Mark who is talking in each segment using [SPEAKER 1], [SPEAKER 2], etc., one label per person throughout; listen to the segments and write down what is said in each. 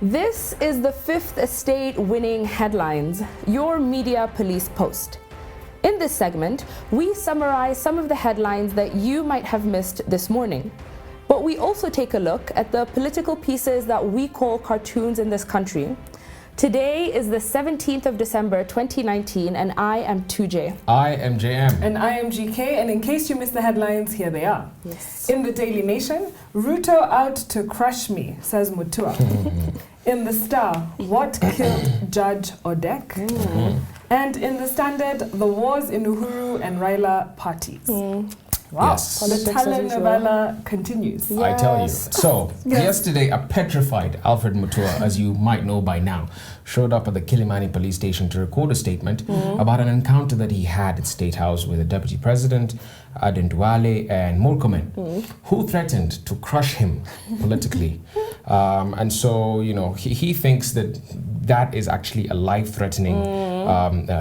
[SPEAKER 1] This is the Fifth Estate winning headlines, your media police post. In this segment, we summarize some of the headlines that you might have missed this morning. But we also take a look at the political pieces that we call cartoons in this country. Today is the 17th of December 2019, and I am 2J.
[SPEAKER 2] I am JM.
[SPEAKER 3] And I am GK, and in case you missed the headlines, here they are.
[SPEAKER 1] Yes.
[SPEAKER 3] In the Daily Nation, RUTO out to crush me, says Mutua. In the Star, what killed Judge Odek? And in the Standard, the wars in Uhuru and Raila parties. Wow,
[SPEAKER 2] Yes.
[SPEAKER 3] the telenovela continues.
[SPEAKER 1] Yes.
[SPEAKER 2] I tell you. So, yesterday, a petrified Alfred Mutua, as you might know by now, showed up at the Kilimani police station to record a statement about an encounter that he had at State House with the Deputy President, Aden Duale, and Murkomen, who threatened to crush him politically. And so, you know, he thinks that that is actually a life-threatening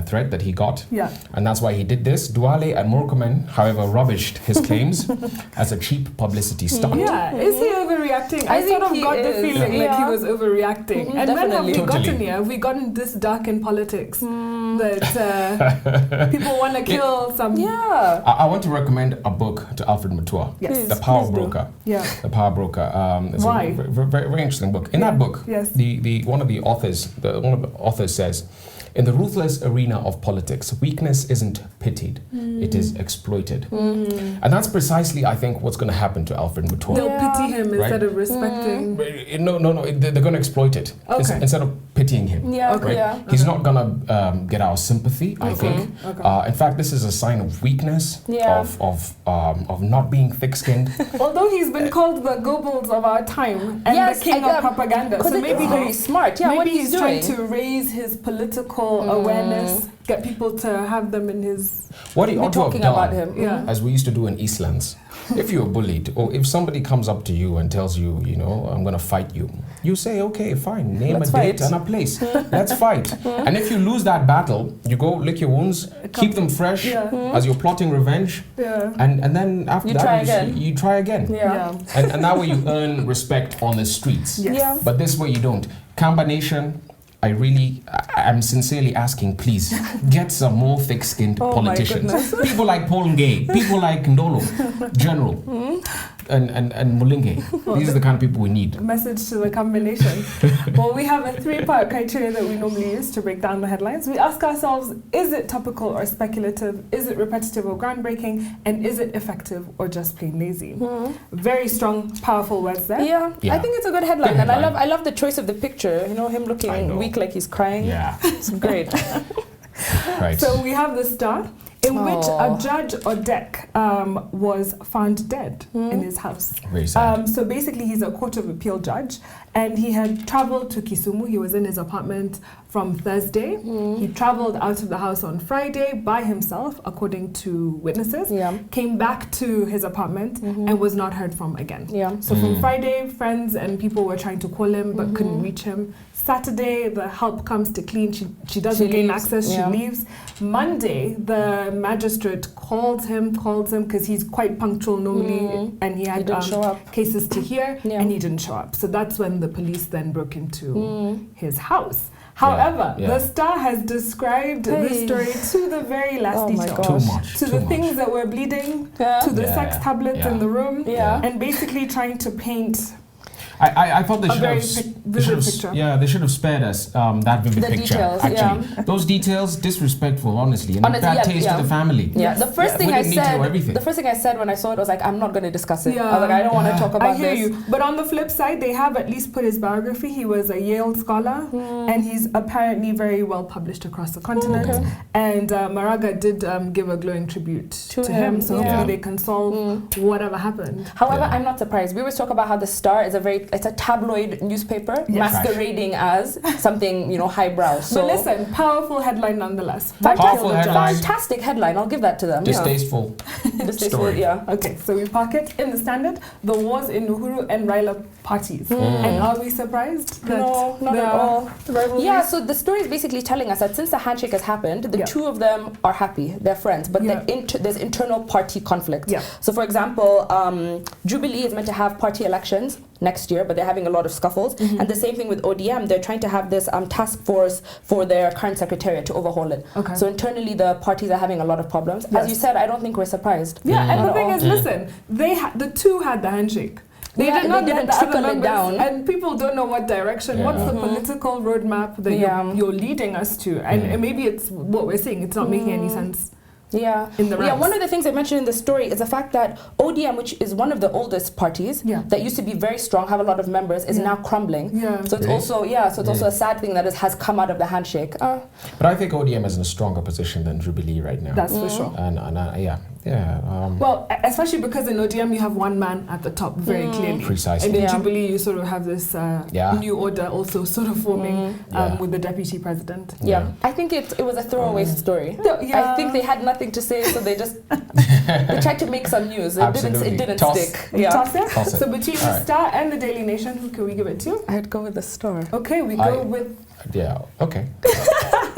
[SPEAKER 2] threat that he got.
[SPEAKER 3] Yeah.
[SPEAKER 2] And that's why he did this. Duale and Murkomen, however, rubbished his claims as a cheap publicity stunt.
[SPEAKER 3] Yeah, is he overreacting? I sort of
[SPEAKER 1] he
[SPEAKER 3] got the
[SPEAKER 1] is.
[SPEAKER 3] feeling like he was overreacting. And when have we
[SPEAKER 1] Definitely.
[SPEAKER 3] gotten here? Have we gotten this dark in politics that people want to kill some?
[SPEAKER 1] Yeah.
[SPEAKER 2] I want to recommend a book to Alfred Mutua.
[SPEAKER 3] Yes.
[SPEAKER 2] The Power
[SPEAKER 3] Please do.
[SPEAKER 2] Broker.
[SPEAKER 3] Yeah.
[SPEAKER 2] The Power Broker. It's
[SPEAKER 3] Why?
[SPEAKER 2] a very interesting book. In that book,
[SPEAKER 3] Yes.
[SPEAKER 2] one of the authors says, in the ruthless arena of politics, weakness isn't pitied, it is exploited. And that's precisely, I think, what's going to happen to Alfred Mutua.
[SPEAKER 3] They'll
[SPEAKER 1] Yeah.
[SPEAKER 3] pity him
[SPEAKER 2] Right.
[SPEAKER 3] instead of respecting.
[SPEAKER 2] No, they're going to exploit it instead of pitying him.
[SPEAKER 1] Yeah.
[SPEAKER 3] Okay.
[SPEAKER 2] Right?
[SPEAKER 1] Yeah.
[SPEAKER 2] He's not going to get our sympathy, I think.
[SPEAKER 3] Okay.
[SPEAKER 2] In fact, this is a sign of weakness,
[SPEAKER 1] Yeah.
[SPEAKER 2] of not being thick-skinned.
[SPEAKER 3] Although he's been called the Goebbels of our time and
[SPEAKER 1] Yes,
[SPEAKER 3] the king of propaganda.
[SPEAKER 1] Because
[SPEAKER 3] So
[SPEAKER 1] maybe
[SPEAKER 3] maybe
[SPEAKER 1] very smart. Yeah,
[SPEAKER 3] maybe
[SPEAKER 1] what
[SPEAKER 3] he's
[SPEAKER 1] he's
[SPEAKER 3] trying
[SPEAKER 1] doing.
[SPEAKER 3] to raise his political awareness, get people to have them in his...
[SPEAKER 2] What he ought to have
[SPEAKER 1] talking
[SPEAKER 2] done,
[SPEAKER 1] about him.
[SPEAKER 3] Yeah.
[SPEAKER 2] as we used to do in Eastlands, if you're bullied, or if somebody comes up to you and tells you, you know, I'm going to fight you, you say, okay, fine, name
[SPEAKER 1] Let's
[SPEAKER 2] a date
[SPEAKER 1] fight.
[SPEAKER 2] and a place. Let's fight. And if you lose that battle, you go lick your wounds, keep them fresh as you're plotting revenge,
[SPEAKER 3] Yeah.
[SPEAKER 2] and then after
[SPEAKER 1] You
[SPEAKER 2] that,
[SPEAKER 1] try again.
[SPEAKER 2] you try again.
[SPEAKER 1] Yeah.
[SPEAKER 2] And that way you earn respect on the streets.
[SPEAKER 3] Yes.
[SPEAKER 1] Yeah.
[SPEAKER 2] But this way you don't. Kamba Nation, I'm sincerely asking, please, get some more thick-skinned
[SPEAKER 1] Oh my
[SPEAKER 2] politicians.
[SPEAKER 1] goodness.
[SPEAKER 2] People like Paul Ngay, people like Ndolo, General, and Mulinge. These are the kind of people we need.
[SPEAKER 3] Message to the combination. Well, we have a 3-part criteria that we normally use to break down the headlines. We ask ourselves, is it topical or speculative? Is it repetitive or groundbreaking? And is it effective or just plain lazy? Very strong, powerful words there.
[SPEAKER 1] Yeah.
[SPEAKER 2] Yeah.
[SPEAKER 1] I think it's a good headline,
[SPEAKER 2] Good
[SPEAKER 1] and
[SPEAKER 2] headline.
[SPEAKER 1] I love the choice of the picture. You know, him
[SPEAKER 2] I
[SPEAKER 1] looking
[SPEAKER 2] know.
[SPEAKER 1] weak like he's crying.
[SPEAKER 2] Yeah,
[SPEAKER 1] It's great.
[SPEAKER 2] right.
[SPEAKER 3] So we have the Star, in which
[SPEAKER 1] Aw.
[SPEAKER 3] a Judge Odek was found dead in his house.
[SPEAKER 2] Very sad.
[SPEAKER 3] So basically, he's a Court of Appeal judge, and he had traveled to Kisumu. He was in his apartment from Thursday. He traveled out of the house on Friday by himself, according to witnesses.
[SPEAKER 1] Yeah.
[SPEAKER 3] Came back to his apartment and was not heard from again.
[SPEAKER 1] Yeah.
[SPEAKER 3] So from Friday, friends and people were trying to call him but couldn't reach him. Saturday, the help comes to clean. She doesn't
[SPEAKER 1] She
[SPEAKER 3] gain
[SPEAKER 1] leaves,
[SPEAKER 3] access.
[SPEAKER 1] yeah.
[SPEAKER 3] She leaves. Monday, the magistrate calls him because he's quite punctual normally, and he had
[SPEAKER 1] didn't show up.
[SPEAKER 3] cases to hear,
[SPEAKER 1] Yeah.
[SPEAKER 3] and he didn't show up. So that's when the police then broke into his house. However,
[SPEAKER 2] Yeah.
[SPEAKER 3] the Star has described this story to the very last
[SPEAKER 1] Oh my
[SPEAKER 3] detail.
[SPEAKER 1] gosh.
[SPEAKER 2] Too much.
[SPEAKER 3] To
[SPEAKER 2] too
[SPEAKER 3] the
[SPEAKER 2] much.
[SPEAKER 3] things that were bleeding,
[SPEAKER 1] Yeah.
[SPEAKER 3] to the
[SPEAKER 2] Yeah,
[SPEAKER 3] sex tablets
[SPEAKER 2] yeah.
[SPEAKER 3] in the room,
[SPEAKER 1] Yeah.
[SPEAKER 3] and basically trying to paint
[SPEAKER 2] I thought they
[SPEAKER 3] a
[SPEAKER 2] should
[SPEAKER 3] very
[SPEAKER 2] have.
[SPEAKER 3] vivid picture.
[SPEAKER 2] Yeah, they should have spared us that vivid
[SPEAKER 1] The
[SPEAKER 2] picture.
[SPEAKER 1] details,
[SPEAKER 2] Actually,
[SPEAKER 1] yeah.
[SPEAKER 2] those details disrespectful, honestly, and
[SPEAKER 1] Honestly,
[SPEAKER 2] bad
[SPEAKER 1] yeah,
[SPEAKER 2] taste
[SPEAKER 1] yeah.
[SPEAKER 2] to the family.
[SPEAKER 1] Yeah. The first
[SPEAKER 2] Yeah,
[SPEAKER 1] thing
[SPEAKER 2] we
[SPEAKER 1] I
[SPEAKER 2] didn't need to know
[SPEAKER 1] said.
[SPEAKER 2] everything.
[SPEAKER 1] The first thing I said when I saw it was like, I'm not going to discuss it.
[SPEAKER 3] Yeah.
[SPEAKER 1] I was like, I don't want to talk about
[SPEAKER 3] I hear
[SPEAKER 1] this.
[SPEAKER 3] you. But on the flip side, they have at least put his biography. He was a Yale scholar, and he's apparently very well published across the continent.
[SPEAKER 1] Okay.
[SPEAKER 3] And Maraga did give a glowing tribute to him. So
[SPEAKER 1] yeah.
[SPEAKER 3] hopefully they can solve whatever happened.
[SPEAKER 1] However,
[SPEAKER 2] Yeah.
[SPEAKER 1] I'm not surprised. We always talk about how the Star is it's a tabloid newspaper
[SPEAKER 3] Yes.
[SPEAKER 1] masquerading as something, you know, highbrow. So
[SPEAKER 3] But listen, powerful headline nonetheless.
[SPEAKER 2] Powerful headline.
[SPEAKER 1] fantastic headline. I'll give that to them.
[SPEAKER 2] Distasteful.
[SPEAKER 1] Distasteful,
[SPEAKER 2] story.
[SPEAKER 1] yeah.
[SPEAKER 3] Okay, so we park it in the Standard, the wars in Uhuru and Raila parties. And are we surprised that
[SPEAKER 1] No, not
[SPEAKER 3] there
[SPEAKER 1] at
[SPEAKER 3] are
[SPEAKER 1] all.
[SPEAKER 3] rivalries?
[SPEAKER 1] Yeah, so the story is basically telling us that since the handshake has happened, the
[SPEAKER 3] Yeah.
[SPEAKER 1] two of them are happy, they're friends, but
[SPEAKER 3] Yeah.
[SPEAKER 1] there's internal party conflict.
[SPEAKER 3] Yeah.
[SPEAKER 1] So for example, Jubilee is meant to have party elections next year, but they're having a lot of scuffles. And the same thing with ODM. They're trying to have this task force for their current secretariat to overhaul it.
[SPEAKER 3] Okay.
[SPEAKER 1] So internally, the parties are having a lot of problems. As you said, I don't think we're surprised.
[SPEAKER 3] Yeah, and the thing is, listen, the two had the handshake. They didn't trickle it down. And people don't know what direction, what's the political roadmap that you're leading us to. And maybe it's what we're saying, it's not making any sense. In the ranks.
[SPEAKER 1] One of the things I mentioned in the story is the fact that ODM, which is one of the oldest parties that used to be very strong, have a lot of members, is now crumbling. So it's also also a sad thing that has come out of the handshake.
[SPEAKER 2] But I think ODM is in a stronger position than Jubilee right now.
[SPEAKER 3] That's for sure.
[SPEAKER 2] And
[SPEAKER 3] well, especially because in ODM you have one man at the top very clearly.
[SPEAKER 2] Precisely.
[SPEAKER 3] And in Jubilee you sort of have this new order also sort of forming with the deputy president.
[SPEAKER 1] I think it was a throwaway story. I think they had nothing to say, so they just they tried to make some news. It didn't stick.
[SPEAKER 3] Toss it. So between the Star and the Daily Nation, who can we give it to?
[SPEAKER 1] I'd go with the Star.
[SPEAKER 3] Okay, we go with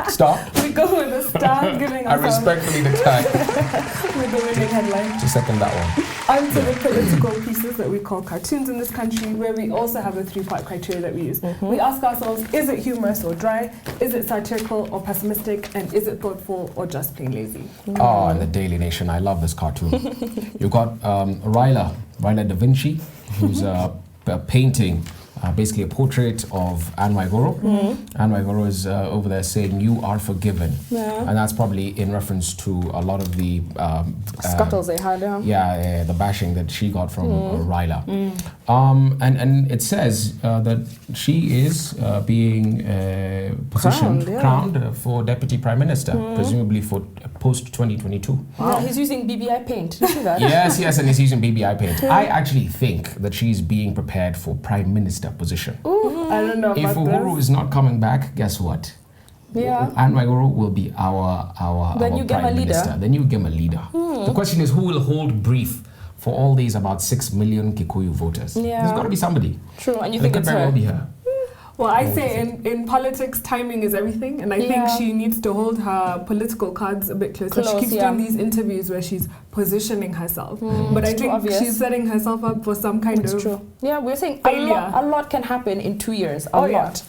[SPEAKER 2] Star.
[SPEAKER 3] We go with the Star giving us
[SPEAKER 2] I respectfully decline
[SPEAKER 3] with the winning headline.
[SPEAKER 2] to second that one.
[SPEAKER 3] On to the political pieces that we call cartoons in this country, where we also have a three-part criteria that we use. We ask ourselves, is it humorous or dry? Is it satirical or pessimistic? And is it thoughtful or just plain lazy?
[SPEAKER 2] Oh, and the Daily Nation. I love this cartoon. You've got Ryla Da Vinci, who's painting basically a portrait of Anne Waigoro. Anne Waigoro is over there saying, "You are forgiven," and that's probably in reference to a lot of the
[SPEAKER 1] scuttles they had.
[SPEAKER 2] The bashing that she got from Ryla. And it says that she is being positioned, crowned for Deputy Prime Minister, presumably for post 2022.
[SPEAKER 1] Wow. He's using BBI paint. Did you see that?
[SPEAKER 2] Yes, and he's using BBI paint. I actually think that she's being prepared for Prime Minister position.
[SPEAKER 3] I don't know.
[SPEAKER 2] If Uhuru is not coming back, guess what? Anne Waigoro will be our Prime Minister. The new Gema leader. The question is, who will hold brief for all these about 6 million Kikuyu voters? There's got to be somebody.
[SPEAKER 1] True, and you
[SPEAKER 2] it
[SPEAKER 1] think
[SPEAKER 2] could
[SPEAKER 1] it's
[SPEAKER 2] very
[SPEAKER 1] her?
[SPEAKER 2] well be her.
[SPEAKER 3] Well, I say in politics, timing is everything, and I think she needs to hold her political cards a bit closer. She keeps doing these interviews where she's positioning herself, but I think she's setting herself up for some kind of
[SPEAKER 1] true. Yeah, we're saying
[SPEAKER 3] failure.
[SPEAKER 1] A lot can happen in 2 years. A lot.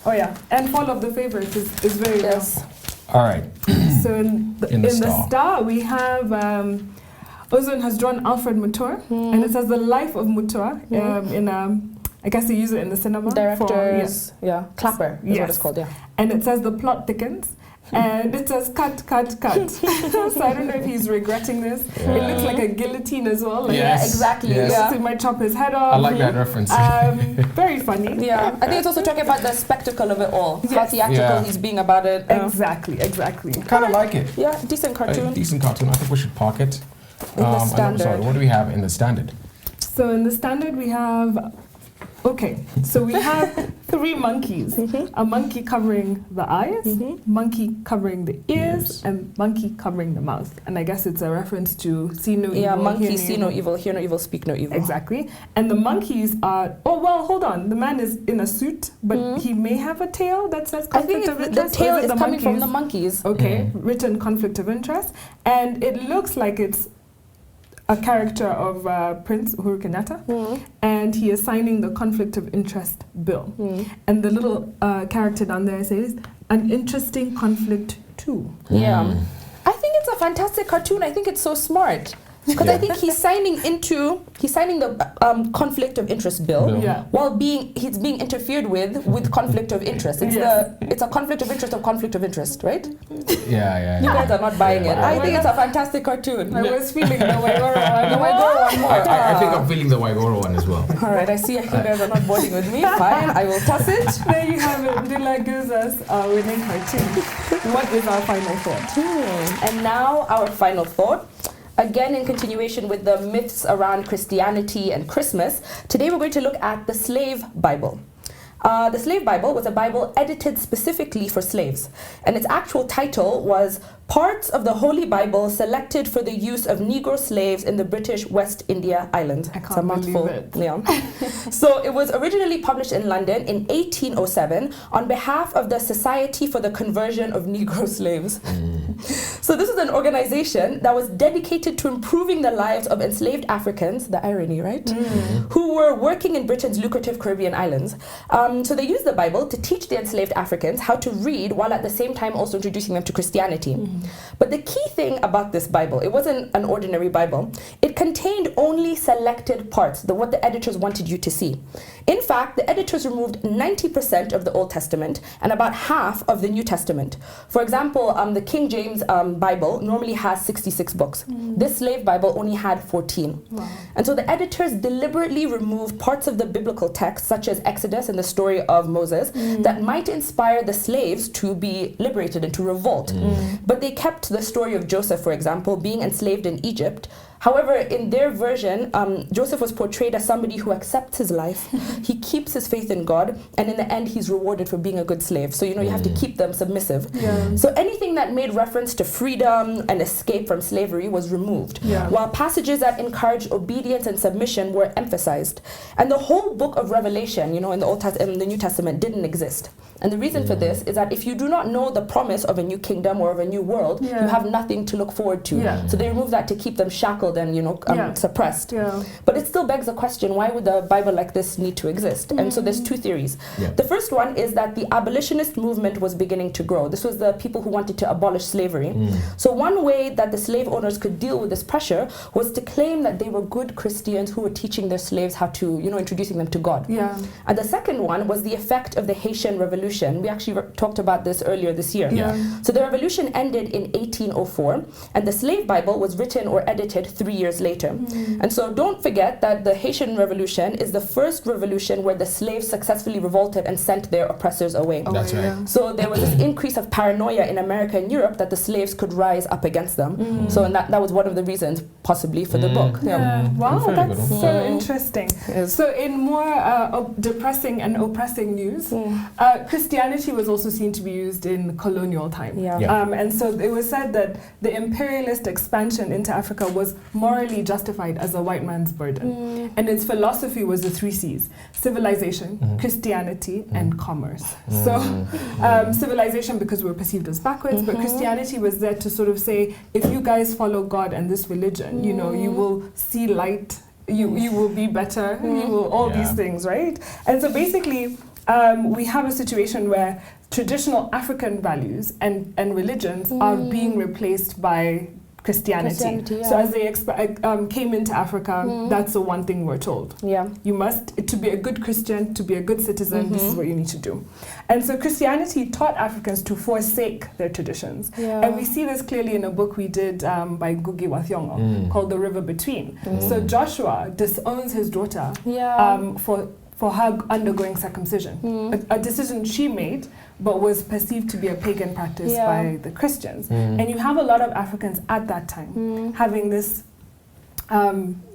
[SPEAKER 3] And fall of the favourites is very real.
[SPEAKER 2] All right.
[SPEAKER 3] So in the Star, we have Ozone has drawn Alfred Mutua, and it says the life of Mutua in I guess they use it in the cinema.
[SPEAKER 1] Directors, Clapper is what it's called,
[SPEAKER 3] And it says the plot thickens, and it says cut, cut, cut. So I don't know if he's regretting this. It looks like a guillotine as well. Like,
[SPEAKER 1] exactly.
[SPEAKER 3] So he might chop his head off.
[SPEAKER 2] I like that reference.
[SPEAKER 3] Very funny.
[SPEAKER 1] I think it's also talking about the spectacle of it all. How theatrical he's being about it.
[SPEAKER 3] Exactly.
[SPEAKER 2] Kind of like it.
[SPEAKER 1] Yeah, decent cartoon.
[SPEAKER 2] Decent cartoon. I think we should park it.
[SPEAKER 1] In the Standard.
[SPEAKER 2] Sorry, what do we have in the Standard?
[SPEAKER 3] So in the Standard we have... so we have 3 monkeys. A monkey covering the eyes, monkey covering the ears, and monkey covering the mouth. And I guess it's a reference to see no evil,
[SPEAKER 1] monkey see no evil, hear no evil, speak no evil.
[SPEAKER 3] Exactly. And the monkeys are... hold on. The man is in a suit, but he may have a tail that says conflict of interest.
[SPEAKER 1] The tail is coming from the monkeys.
[SPEAKER 3] Written conflict of interest. And it looks like it's a character of Prince Uhuru Kenyatta, and he is signing the conflict of interest bill. And the little character down there says, an interesting conflict too.
[SPEAKER 1] I think it's a fantastic cartoon. I think it's so smart. Because I think he's signing the conflict of interest bill while he's being interfered with conflict of interest. It's a conflict of interest, right? You guys are not buying it. I think it's a fantastic cartoon.
[SPEAKER 3] I was feeling the Waigoro one more.
[SPEAKER 2] I think I'm feeling the Waigoro one as well.
[SPEAKER 1] All right, I see you guys are not boarding with me. Fine, I will toss it.
[SPEAKER 3] There you have it. Dila gives us our winning cartoon. What is our final thought?
[SPEAKER 1] And now our final thought. Again, in continuation with the myths around Christianity and Christmas, today we're going to look at the Slave Bible. The Slave Bible was a Bible edited specifically for slaves, and its actual title was Parts of the Holy Bible Selected for the Use of Negro Slaves in the British West India Island.
[SPEAKER 3] I can't believe it.
[SPEAKER 1] So it was originally published in London in 1807 on behalf of the Society for the Conversion of Negro Slaves. So So this was an organization that was dedicated to improving the lives of enslaved Africans, the irony, right? Who were working in Britain's lucrative Caribbean islands. So they used the Bible to teach the enslaved Africans how to read while at the same time also introducing them to Christianity. But the key thing about this Bible, it wasn't an ordinary Bible. It contained only selected parts, what the editors wanted you to see. In fact, the editors removed 90% of the Old Testament and about half of the New Testament. For example, the King James Bible normally has 66 books. This slave Bible only had 14.
[SPEAKER 3] Wow.
[SPEAKER 1] And so the editors deliberately removed parts of the biblical text, such as Exodus and the story of Moses, that might inspire the slaves to be liberated and to revolt. But they kept the story of Joseph, for example, being enslaved in Egypt. However, in their version, Joseph was portrayed as somebody who accepts his life, he keeps his faith in God, and in the end, he's rewarded for being a good slave. So, you have to keep them submissive. So anything that made reference to freedom and escape from slavery was removed, while passages that encouraged obedience and submission were emphasized. And the whole book of Revelation, in the New Testament, didn't exist. And the reason for this is that if you do not know the promise of a new kingdom or of a new world, you have nothing to look forward to. So they removed that to keep them shackled and suppressed. But it still begs the question, why would a Bible like this need to exist? And so there's two theories. The first one is that the abolitionist movement was beginning to grow. This was the people who wanted to abolish slavery. So one way that the slave owners could deal with this pressure was to claim that they were good Christians who were teaching their slaves how to, introducing them to God. And the second one was the effect of the Haitian Revolution. We actually talked about this earlier this year. So the revolution ended in 1804, and the slave Bible was written or edited 3 years later. And so don't forget that the Haitian Revolution is the first revolution where the slaves successfully revolted and sent their oppressors away.
[SPEAKER 2] That's right.
[SPEAKER 1] So there was this increase of paranoia in America and Europe that the slaves could rise up against them. So and that was one of the reasons possibly for the book.
[SPEAKER 3] Wow, that's so interesting. So in more depressing and oppressing news, Christianity was also seen to be used in colonial time. And so it was said that the imperialist expansion into Africa was morally justified as a white man's burden. And its philosophy was the 3 C's: civilization, Christianity, and commerce. So civilization because we were perceived as backwards, but Christianity was there to sort of say, if you guys follow God and this religion, you will see light, you will be better, you will all these things, right? And so basically, we have a situation where traditional African values and religions are being replaced by Christianity. So as they came into Africa, that's the one thing we're told. You must, to be a good Christian, to be a good citizen, this is what you need to do. And so Christianity taught Africans to forsake their traditions. And we see this clearly in a book we did by Ngugi wa Thiong'o called The River Between. So Joshua disowns his daughter for her undergoing circumcision, a decision she made, but was perceived to be a pagan practice by the Christians. And you have a lot of Africans at that time having this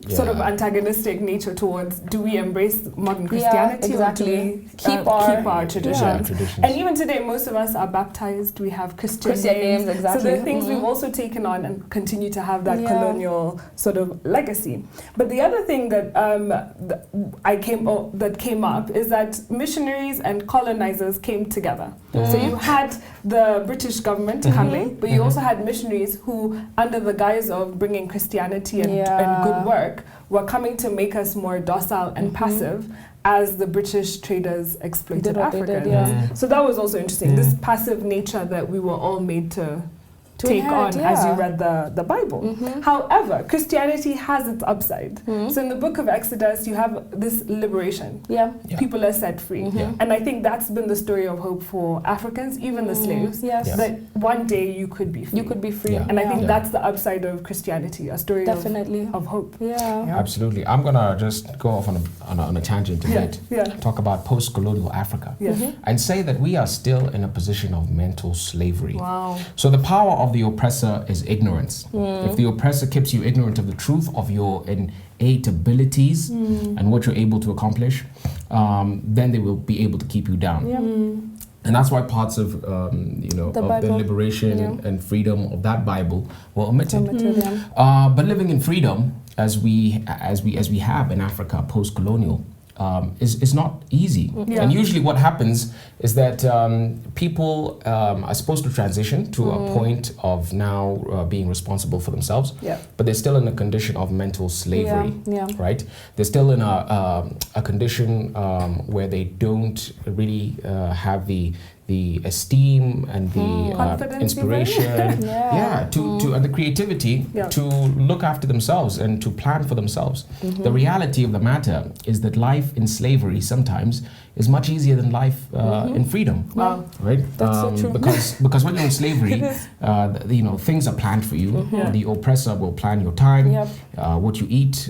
[SPEAKER 3] sort of antagonistic nature towards, do we embrace modern Christianity or do we keep our traditions? And even today, most of us are baptized, we have Christian names. So there are things we've also taken on and continue to have that colonial sort of legacy. But the other thing that that came up is that missionaries and colonizers came together. So you had the British government coming, but you also had missionaries who, under the guise of bringing Christianity and good work, were coming to make us more docile and passive as the British traders exploited Africans. So that was also interesting, this passive nature that we were all made to take on as you read the Bible. However, Christianity has its upside. So in the book of Exodus, you have this liberation. People are set free. And I think that's been the story of hope for Africans, even the slaves, that one day you could be free. And I think that's the upside of Christianity, a story of hope.
[SPEAKER 2] Absolutely. I'm going to just go off on a tangent a bit, talk about post-colonial Africa, and say that we are still in a position of mental slavery. So the power of the oppressor is ignorance. If the oppressor keeps you ignorant of the truth of your innate abilities and what you're able to accomplish, then they will be able to keep you down. And that's why parts of the liberation and freedom of that Bible were omitted. But living in freedom, as we have in Africa post-colonial, is not easy.
[SPEAKER 3] Yeah.
[SPEAKER 2] And usually what happens is that people are supposed to transition to a point of now being responsible for themselves, but they're still in a condition of mental slavery, right? They're still in a condition where they don't really have the esteem and the inspiration, and the creativity to look after themselves and to plan for themselves. The reality of the matter is that life in slavery sometimes is much easier than life in freedom.
[SPEAKER 1] Wow.
[SPEAKER 2] Right?
[SPEAKER 1] That's so true.
[SPEAKER 2] Because when you're in slavery, things are planned for you. The oppressor will plan your time, what you eat,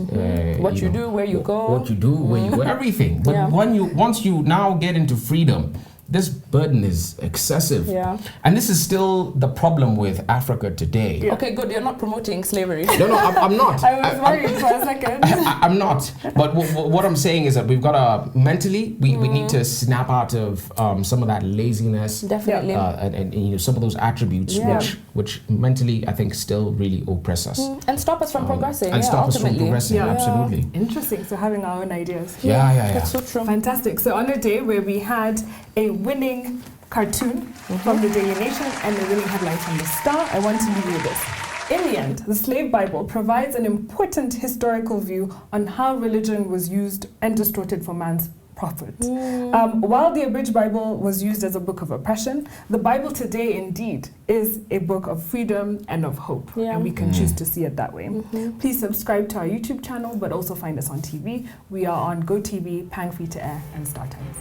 [SPEAKER 1] what you do, where you go,
[SPEAKER 2] what you do, where you go, everything. But once you now get into freedom, this burden is excessive. And this is still the problem with Africa today.
[SPEAKER 1] Okay, good. You're not promoting slavery.
[SPEAKER 2] No, I'm not.
[SPEAKER 3] I was worried for a second.
[SPEAKER 2] I'm not. But what I'm saying is that we've got to, mentally, we need to snap out of some of that laziness.
[SPEAKER 1] Definitely.
[SPEAKER 2] And some of those attributes which mentally, I think, still really oppress us.
[SPEAKER 1] And stop us from progressing.
[SPEAKER 2] And stop us from progressing, absolutely.
[SPEAKER 3] Interesting. So having our own ideas.
[SPEAKER 1] That's so true.
[SPEAKER 3] Fantastic. So on a day where we had a winning cartoon from the Daily Nation and a winning headline from the Star, I want to leave you with this. In the end, the Slave Bible provides an important historical view on how religion was used and distorted for man's profit. While the Abridged Bible was used as a book of oppression, the Bible today indeed is a book of freedom and of hope. And we can choose to see it that way. Please subscribe to our YouTube channel, but also find us on TV. We are on GoTV, Pang Free to Air, and Star Times.